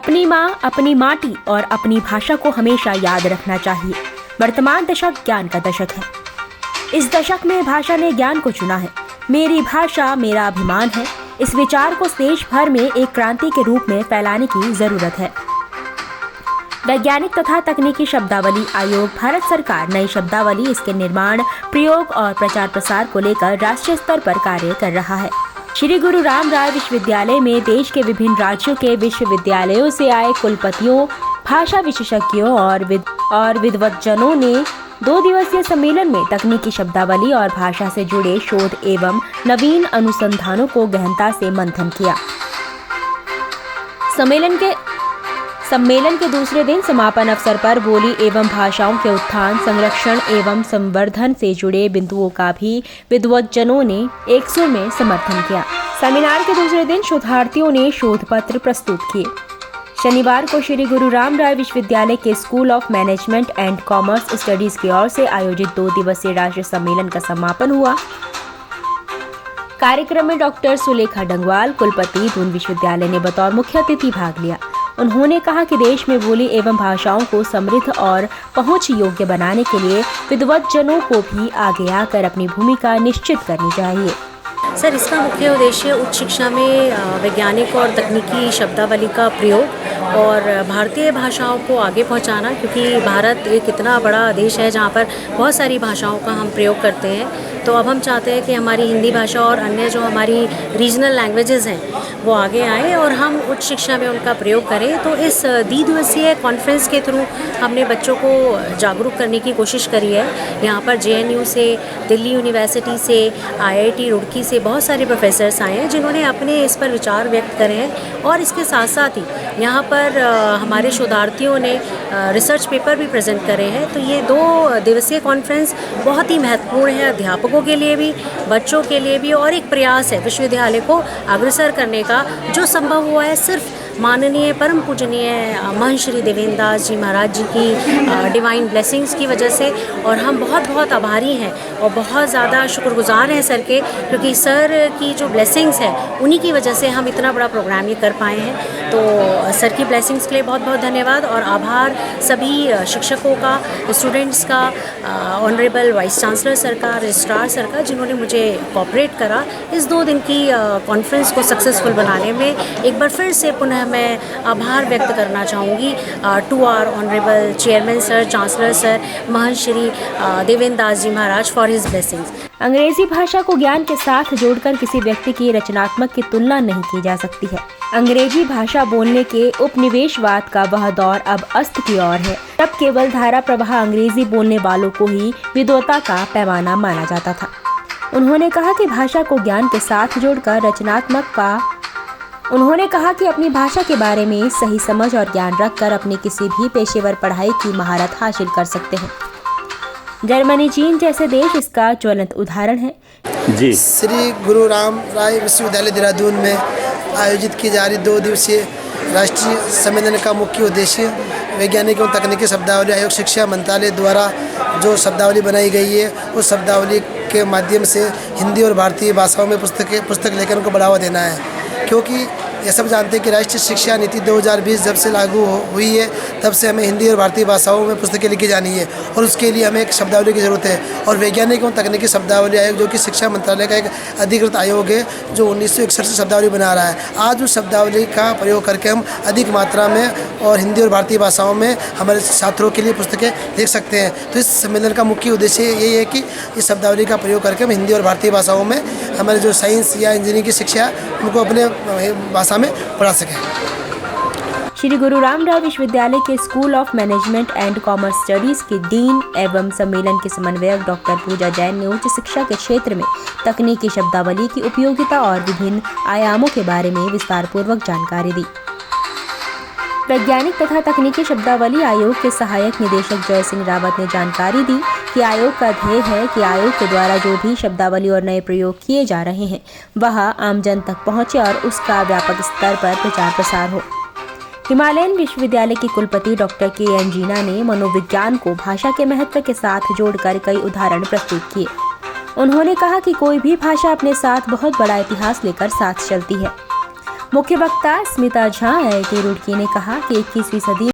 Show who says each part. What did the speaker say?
Speaker 1: अपनी माँ, अपनी माटी और अपनी भाषा को हमेशा याद रखना चाहिए। वर्तमान दशक ज्ञान का दशक है। इस दशक में भाषा ने ज्ञान को चुना है। मेरी भाषा मेरा अभिमान है। इस विचार को देश भर में एक क्रांति के रूप में फैलाने की जरूरत है। वैज्ञानिक तथा तकनीकी शब्दावली आयोग भारत सरकार नई शब्दावली, इसके निर्माण, प्रयोग और प्रचार प्रसार को लेकर राष्ट्रीय स्तर पर कार्य कर रहा है। श्री गुरु रामराय विश्वविद्यालय में देश के विभिन्न राज्यों के विश्वविद्यालयों से आए कुलपतियों, भाषा विशेषज्ञों और विद्वज्जनों ने 2 दिवसीय सम्मेलन में तकनीकी शब्दावली और भाषा से जुड़े शोध एवं नवीन अनुसंधानों को गहनता से मंथन किया। सम्मेलन के दूसरे दिन समापन अवसर पर बोली एवं भाषाओं के उत्थान, संरक्षण एवं संवर्धन से जुड़े बिंदुओं का भी विद्वज्जनों ने 100 में समर्थन किया। सेमिनार के दूसरे दिन शोधार्थियों ने शोध पत्र प्रस्तुत किए। शनिवार को श्री गुरु रामराय विश्वविद्यालय के school of management and commerce studies की ओर से आयोजित 2 दिवसीय राष्ट्रीय सम्मेलन का समापन हुआ। कार्यक्रम में डॉक्टर सुलेखा डंगवाल, कुलपति दून विश्वविद्यालय ने बतौर मुख्य अतिथि भाग लिया। उन्होंने कहा कि देश में बोली एवं भाषाओं को समृद्ध और पहुंच योग्य बनाने के लिए विद्वज्जनों को भी आगे आकर अपनी भूमिका निश्चित करनी चाहिए।
Speaker 2: सर, इसका मुख्य उद्देश्य उच्च शिक्षा में वैज्ञानिक और तकनीकी शब्दावली का प्रयोग और भारतीय भाषाओं को आगे पहुंचाना, क्योंकि भारत एक इतना बड़ा देश है जहां पर बहुत सारी भाषाओं का हम प्रयोग करते हैं। तो अब हम चाहते हैं कि हमारी हिंदी भाषा और अन्य जो हमारी रीजनल लैंग्वेजेस हैं वो आगे आएँ और हम उच्च शिक्षा में उनका प्रयोग करें। तो इस द्विदिवसीय कॉन्फ्रेंस के थ्रू हमने बच्चों को जागरूक करने की कोशिश करी है। यहाँ पर JNU से, दिल्ली यूनिवर्सिटी से, IIT रुड़की से बहुत सारे प्रोफेसर्स आए हैं जिन्होंने अपने इस पर विचार व्यक्त करे हैं। और इसके साथ साथ ही यहाँ पर हमारे शोधार्थियों ने रिसर्च पेपर भी प्रेजेंट करे हैं। तो ये 2 दिवसीय कॉन्फ्रेंस बहुत ही महत्वपूर्ण है, अध्यापकों के लिए भी, बच्चों के लिए भी, और एक प्रयास है विश्वविद्यालय को अग्रसर करने का। जो संभव हुआ है सिर्फ माननीय परम पूजनीय महंत श्री देवेंद्र दास जी महाराज जी की डिवाइन ब्लेसिंग्स की वजह से। और हम बहुत बहुत आभारी हैं और बहुत ज़्यादा शुक्रगुजार हैं सर के, क्योंकि सर की जो ब्लेसिंग्स है उन्हीं की वजह से हम इतना बड़ा प्रोग्राम ये कर पाए हैं। तो सर की ब्लेसिंग्स के लिए बहुत बहुत धन्यवाद और आभार सभी शिक्षकों का, स्टूडेंट्स का, ऑनरेबल वाइस चांसलर सर का, रजिस्ट्रार सर का, जिन्होंने मुझे कोऑपरेट करा इस 2 दिन की कॉन्फ्रेंस को सक्सेसफुल बनाने में। एक बार फिर से पुनः मैं आभार व्यक्त करना चाहूँगी to our honourable chairman sir, chancellor sir, Mahant Shri Devendra Das ji Maharaj for his blessings.
Speaker 1: Angrezi भाषा को ज्ञान के साथ जोड़कर किसी व्यक्ति की रचनात्मक की तुलना नहीं की जा सकती है। अंग्रेजी भाषा बोलने के उपनिवेशवाद का वह दौर अब अस्त की ओर है। तब केवल धारा प्रवाह अंग्रेजी बोलने वालों को ही विद्वता का पैमाना माना जाता था। उन्होंने कहा कि भाषा को ज्ञान के साथ जोड़कर उन्होंने कहा कि अपनी भाषा के बारे में सही समझ और ज्ञान रखकर अपनी किसी भी पेशेवर पढ़ाई की महारत हासिल कर सकते हैं। जर्मनी, चीन जैसे देश इसका ज्वलंत उदाहरण है।
Speaker 3: जी, श्री गुरु रामराय विश्वविद्यालय देहरादून में आयोजित की जा रही 2 दिवसीय राष्ट्रीय सम्मेलन का मुख्य उद्देश्य वैज्ञानिक एवं तकनीकी शब्दावली आयोग, शिक्षा मंत्रालय द्वारा जो शब्दावली बनाई गई है उस शब्दावली के माध्यम से हिंदी और भारतीय भाषाओं में पुस्तक लेखन को बढ़ावा देना है। क्योंकि ये सब जानते हैं कि राष्ट्रीय शिक्षा नीति 2020 जब से लागू हुई है तब से हमें हिंदी और भारतीय भाषाओं में पुस्तकें लिखी जानी है और उसके लिए हमें एक शब्दावली की ज़रूरत है। और वैज्ञानिक एवं तकनीकी शब्दावली आयोग, जो कि शिक्षा मंत्रालय का एक अधिकृत आयोग है, जो 1961 से शब्दावली बना रहा है, आज उस शब्दावली का प्रयोग करके हम अधिक मात्रा में और हिंदी और भारतीय भाषाओं में हमारे छात्रों के लिए पुस्तकें लिख सकते हैं। तो इस सम्मेलन का मुख्य उद्देश्य यही है कि इस शब्दावली का प्रयोग करके हम हिंदी और भारतीय भाषाओं में हमारे जो साइंस या इंजीनियरिंग की शिक्षा है उनको अपने भाषा में पढ़ा सकें।
Speaker 1: श्री गुरु रामराय विश्वविद्यालय के school of management and commerce studies की डीन एवं सम्मेलन के समन्वयक डॉक्टर पूजा जैन ने उच्च शिक्षा के क्षेत्र में तकनीकी शब्दावली की उपयोगिता और विभिन्न आयामों के बारे में विस्तार पूर्वक जानकारी दी। वैज्ञानिक तथा तकनीकी शब्दावली आयोग के सहायक निदेशक जय सिंह रावत ने जानकारी दी कि आयोग का ध्येय है कि आयोग के द्वारा जो भी शब्दावली और नए प्रयोग किए जा रहे हैं वह आमजन तक पहुंचे और उसका व्यापक स्तर पर प्रचार प्रसार हो। हिमालयन विश्वविद्यालय के कुलपति डॉक्टर KN जीना ने मनोविज्ञान को भाषा के महत्व के साथ जोड़कर कई उदाहरण प्रस्तुत किए। उन्होंने कहा कि कोई भी भाषा अपने साथ बहुत बड़ा इतिहास लेकर साथ चलती है। मुख्य वक्ता स्मिता झा IIT रुड़की ने कहा कि 21वीं सदी